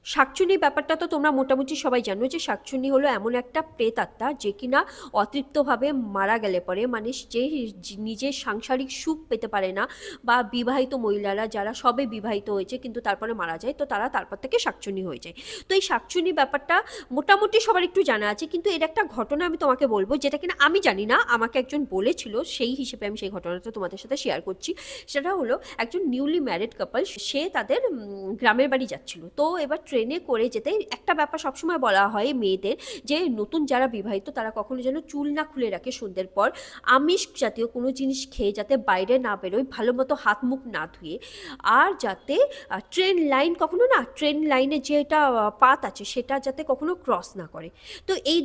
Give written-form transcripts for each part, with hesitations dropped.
শাকচুন্নির ব্যাপারটা তো তোমরা মোটামুটি সবাই জানো যে শাকচুন্নি হলো এমন একটা প্রেতাত্মা যে কিনা অতৃপ্তভাবে মারা গেলে পরে মানে যে নিজের সাংসারিক সুখ পেতে পারে না, বা বিবাহিত মহিলারা যারা সবে বিবাহিত হয়েছে কিন্তু তারপরে মারা যায়, তো তারা তারপর থেকে শাকচুন্নি হয়ে যায়। তো এই শাকচুন্নি ব্যাপারটা মোটামুটি সবার একটু জানা আছে, কিন্তু এর একটা ঘটনা আমি তোমাকে বলবো যেটা কিনা আমি জানি না, আমাকে একজন বলেছিল, সেই হিসেবে আমি সেই ঘটনাটা তোমাদের সাথে শেয়ার করছি। সেটা হলো একজন নিউলি ম্যারিড কাপল, সে তাদের গ্রামের বাড়ি যাচ্ছিল। তো এবার ট্রেনে করে যেতে একটা ব্যাপার সবসময় বলা হয় মেয়েদের, যে নতুন যারা বিবাহিত তারা কখনো যেন চুল না খুলে রাখে সন্ধ্যের পর, আমিষ জাতীয় কোনো জিনিস খেয়ে যাতে বাইরে না বেরোয়, ভালো মতো হাত মুখ না ধুয়ে, আর যাতে ট্রেন লাইন কখনো না, ট্রেন লাইনে যেটা পাত আছে সেটা যাতে কখনো ক্রস না করে। তো এই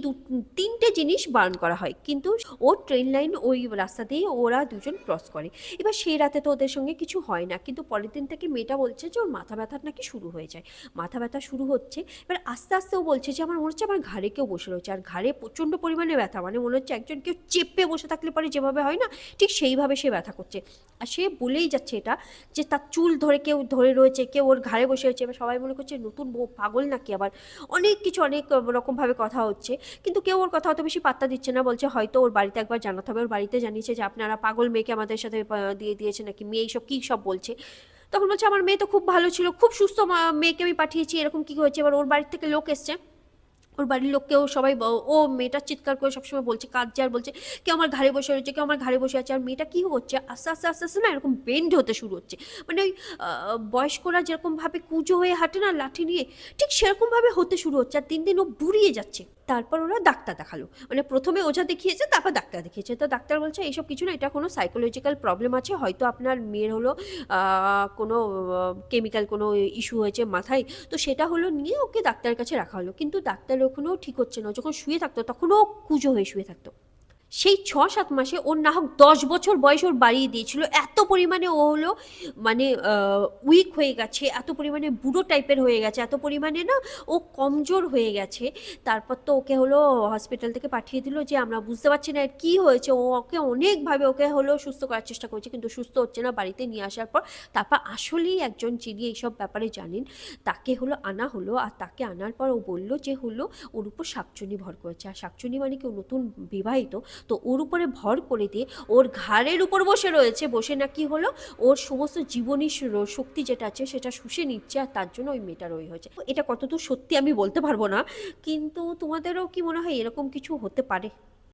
তিনটে জিনিস বারণ করা হয়, কিন্তু ও ট্রেন লাইন ওই রাস্তা দিয়ে ওরা দুজন ক্রস করে। এবার সেই রাতে তো ওদের সঙ্গে কিছু হয় না, কিন্তু পরের দিন থেকে মেয়েটা বলছে যে ওর মাথা ব্যথা নাকি শুরু হয়ে যায়, মাথা ব্যথা শুরু হচ্ছে। এবার আস্তে আস্তে ও বলছে যে আমার মনে হচ্ছে আমার ঘাড়ে কেউ বসে রয়েছে, আর ঘাড়ে প্রচণ্ড পরিমাণে ব্যথা, মানে মনে হচ্ছে একজন কেউ চেপে বসে থাকলে পরে যেভাবে হয় না, ঠিক সেইভাবে সে ব্যথা করছে। আর সে বলেই যাচ্ছে এটা, যে তার চুল ধরে কেউ ধরে রয়েছে, কেউ ওর ঘাড়ে বসে রয়েছে। এবার সবাই মনে করছে নতুন বউ পাগল নাকি, আবার অনেক কিছু অনেক রকমভাবে কথা হচ্ছে, কিন্তু কেউ ওর কথা অত বেশি পাত্তা দিচ্ছে না। বলছে হয়তো ওর বাড়িতে একবার জানাতে হবে, ওর বাড়িতে জানিয়েছে যে আপনারা পাগল মেয়েকে আমাদের সাথে দিয়ে দিয়েছে নাকি, মেয়ে এইসব কী সব বলছে। তখন বলছে আমার মেয়ে তো খুব ভালো ছিল, খুব সুস্থ মেয়েকে আমি পাঠিয়েছি, এরকম কি হয়েছে। এবার ওর বাড়ির থেকে লোক এসছে, ওর বাড়ির লোককেও সবাই ও মেয়েটা চিৎকার করে সবসময় বলছে, কাঁদছে আর বলছে কেউ আমার ঘাড়ে বসে রয়েছে, কেউ আমার ঘাড়ে বসে আছে। আর মেয়েটা কী হচ্ছে আস্তে আস্তে আস্তে আস্তে না এরকম বেন্ড হতে শুরু হচ্ছে, মানে ওই বয়স্করা যেরকমভাবে কুঁজো হয়ে হাঁটে না লাঠি নিয়ে, ঠিক সেরকমভাবে হতে শুরু হচ্ছে। আর দিন দিন ও বুড়িয়ে যাচ্ছে। তারপর ওরা ডাক্তার দেখালো, মানে প্রথমে ওঝা দেখিয়েছে, তারপর ডাক্তার দেখিয়েছে। তো ডাক্তার বলছে এইসব কিছু না, এটা কোনো সাইকোলজিক্যাল প্রবলেম আছে, হয়তো আপনার মেয়ের হলো কোনো কেমিক্যাল কোনো ইস্যু হয়েছে মাথায়, তো সেটা হলো নিয়ে ওকে ডাক্তারের কাছে রাখা হলো। কিন্তু ডাক্তার ওখানেও ঠিক হচ্ছে না, যখন শুয়ে থাকতো তখনও কুঁজো হয়ে শুয়ে থাকতো। সেই ৬-৭ মাসে ওর না হোক ১০ বছর বয়স ওর বাড়িয়ে দিয়েছিল, এত পরিমাণে ও হলো মানে উইক হয়ে গেছে, এত পরিমাণে বুড়ো টাইপের হয়ে গেছে, এত পরিমাণে না ও কমজোর হয়ে গেছে। তারপর তো ওকে হলো হসপিটাল থেকে পাঠিয়ে দিল, যে আমরা বুঝতে পারছি না এর কী হয়েছে। ও ওকে অনেকভাবে ওকে হলো সুস্থ করার চেষ্টা করছে, কিন্তু সুস্থ হচ্ছে না। বাড়িতে নিয়ে আসার পর তারপর আসলেই একজন যিনি এইসব ব্যাপারে জানেন তাকে হলো আনা হলো, আর তাকে আনার পর ও বলল যে হলো ওর উপর শাকচুন্নি ভর করেছে। আর শাকচুন্নি মানে কেউ নতুন বিবাহিত, তো ওর উপরে ভর করে দিয়ে ওর ঘাড়ের উপর বসে রয়েছে, বসে নাকি হলো ওর সমস্ত জীবনী শক্তি যেটা আছে সেটা শুষে নিচ্ছে, আর তার জন্য ওই মেয়েটার ওই হয়েছে। এটা কতদূর সত্যি আমি বলতে পারবো না, কিন্তু তোমাদেরও কি মনে হয় এরকম কিছু হতে পারে?